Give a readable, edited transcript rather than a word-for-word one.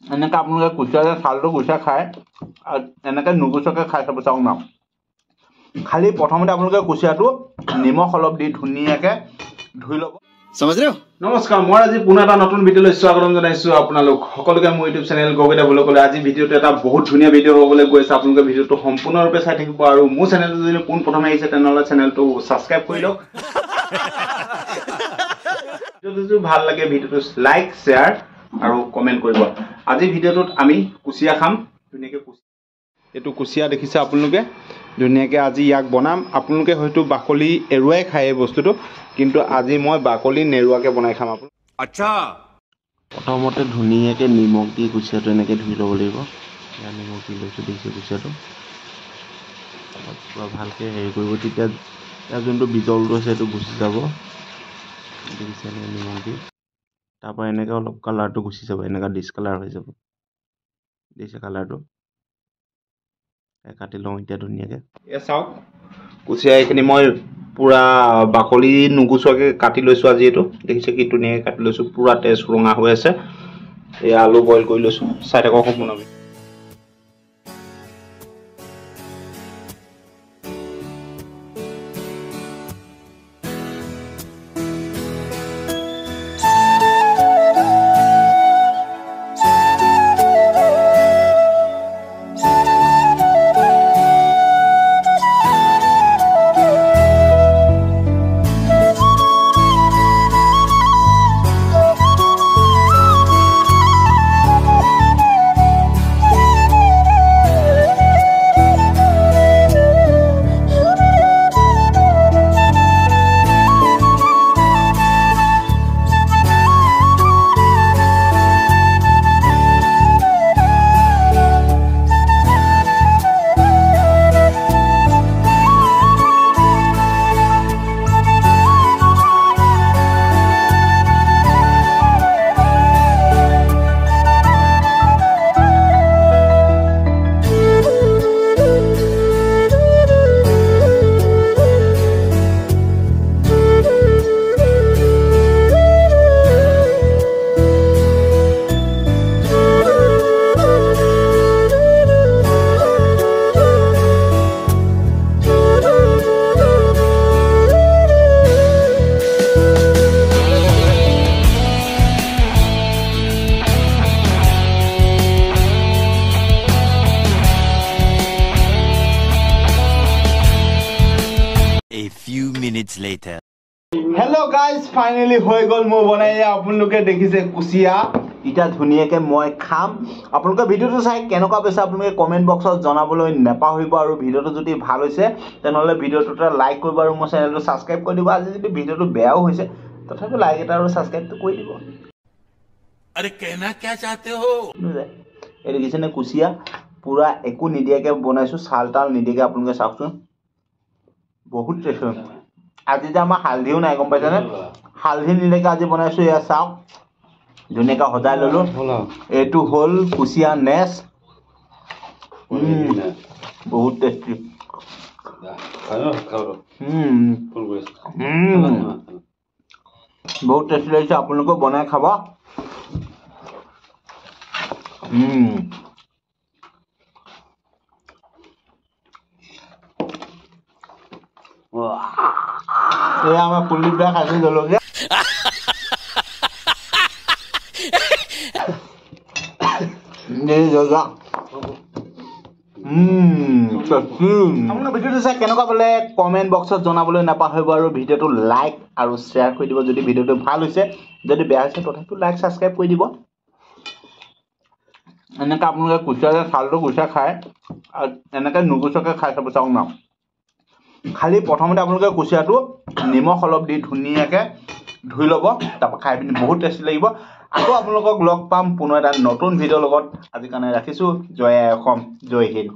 এনেকৈ আপোনালোকে কুচিয়াৰে ছালটো গুচাই খায় আৰু এনেকৈ নুগুচোৱাকৈ খাই চাব চাওক না খালি প্ৰথমতে আপোনালোকে কুচিয়াটো নিমখ অলপ দি ধুনীয়াকৈ ধুই ল'ব समझ रहे हो নমস্কাৰ মই আজি পুনৰ এটা নতুন ভিডিঅ'লৈ স্বাগতম জনাইছোঁ আপোনালোক সকলোকে মোৰ ইউটিউব চেনেল গগৈদা ব্লগলৈ আজি ভিডিঅ'টো এটা বহুত ধুনীয়া ভিডিঅ' হ'বলৈ গৈছে আপোনালোকে ভিডিঅ'টো সম্পূৰ্ণৰূপে চাই থাকিব আৰু মোৰ চেনেলটো যদি পোনপ্ৰথমে আহিছে তেনেহ'লে চেনেলটো ছাবস্ক্ৰাইব কৰি লওক ভিডিঅ'টো ভাল লাগে ভিডিঅ'টো লাইক শ্বেয়াৰ আৰু কমেণ্ট কৰিব আজি ভিডিঅ'টোত আমি কুচিয়া খাম ধুনীয়াকৈ এইটো কুচিয়া দেখিছে আপোনালোকে ধুনীয়াকৈ আজি ইয়াক বনাম আপোনালোকে হয়তো বাকলি এৰুৱাই খায় এই বস্তুটো কিন্তু আজি মই বাকলি নেৰুৱাকৈ বনাই খাম আপোনাক अच्छा প্ৰথমতে ধুনীয়াকৈ নিমখ দি কুচিয়াটো এনেকৈ ধুই ল'ব লাগিব ইয়াত নিমখ দি লৈছোঁ দেখিছোঁ কুচিয়াটো পূৰা ভালকৈ হেৰি কৰিব তেতিয়া ইয়াৰ যোনটো বিজলটো আছে সেইটো গুচি যাব দেখিছে এনেকৈ নিমখ দি তাৰপৰা এনেকৈ অলপ কালাৰটো গুচি যাব এনেকুৱা ডিছকালাৰ হৈ যাব দেখিছে কালাৰটো কাটি লওঁ এতিয়া ধুনীয়াকৈ এয়া চাওক কুচিয়া এইখিনি মই পূৰা বাকলি নুগুচোৱাকৈ কাটি লৈছোঁ আজি এইটো দেখিছে কি ধুনীয়াকৈ কাটি লৈছোঁ পূৰা তেজ ৰঙা হৈ আছে এই আলু বইল কৰি লৈছোঁ চাই থাকক সম্পূৰ্ণ A few minutes later hello' guys finally হৈ গ'ল মোৰ বনাই আপোনালোকে দেখিছে কুচিয়া এতিয়া ধুনীয়াকৈ মই খাম আপোনালোকে ভিডিঅ'টো চাই কেনেকুৱা পাইছে আপোনালোকে কমেণ্ট বক্সত জনাবলৈ নাপাহৰিব আৰু ভিডিঅ'টো যদি ভাল হৈছে তেনেহ'লে ভিডিঅ'টোতে লাইক কৰিব আৰু মোৰ চেনেলটো ছাবস্ক্ৰাইব কৰি দিব আজি যদি ভিডিঅ'টো বেয়াও হৈছে তথাপিও লাইক এটা আৰু ছাবস্ক্ৰাইবটো কৰি দিব अरे कहना क्या चाहते हो এই দেখিছেনে কুচিয়া পূৰা একো নিদিয়াকৈ বনাইছোঁ চাল তাল নিদিয়াকৈ আপোনালোকে চাওকচোন বহুত টেষ্ট হয় আজি যে আমাৰ হালধিও নাই গম পাইছেনে হালধি নিদিয়াকৈ আজি বনাইছোঁ এয়া চাওক ধুনীয়াকৈ সজাই ল'লোঁ এইটো হ'ল কুচিয়া নেচ বহুত টেষ্টি বহুত টেষ্টি লাগিছে আপোনালোকেও বনাই খাব এয়া আমাৰ পুলিবিলাক খাইছোঁ জলকীয়া আপোনাৰ ভিডিঅ'টো চাই কেনেকুৱা পালে কমেণ্ট বক্সত জনাবলৈ নাপাহৰিব আৰু ভিডিঅ'টো লাইক আৰু শ্বেয়াৰ কৰি দিব যদি ভিডিঅ'টো ভাল হৈছে যদি বেয়া হৈছে তথাপিও লাইক ছাবস্ক্ৰাইব কৰি দিব এনেকৈ আপোনালোকে কুচিয়াৰে ছালটো গুচাই খায় আৰু এনেকৈ নুগুচোৱাকৈ খাই চাব চাওক না খালি প্ৰথমতে আপোনালোকে কুচিয়াটো নিমখ অলপ দি ধুনীয়াকৈ ধুই ল'ব তাৰপৰা খাই পিনি বহুত টেষ্টি লাগিব আকৌ আপোনালোকক লগ পাম পুনৰ এটা নতুন ভিডিঅ'ৰ লগত আজিৰ কাৰণে ৰাখিছোঁ জয় আই অসম জয় হিন্দ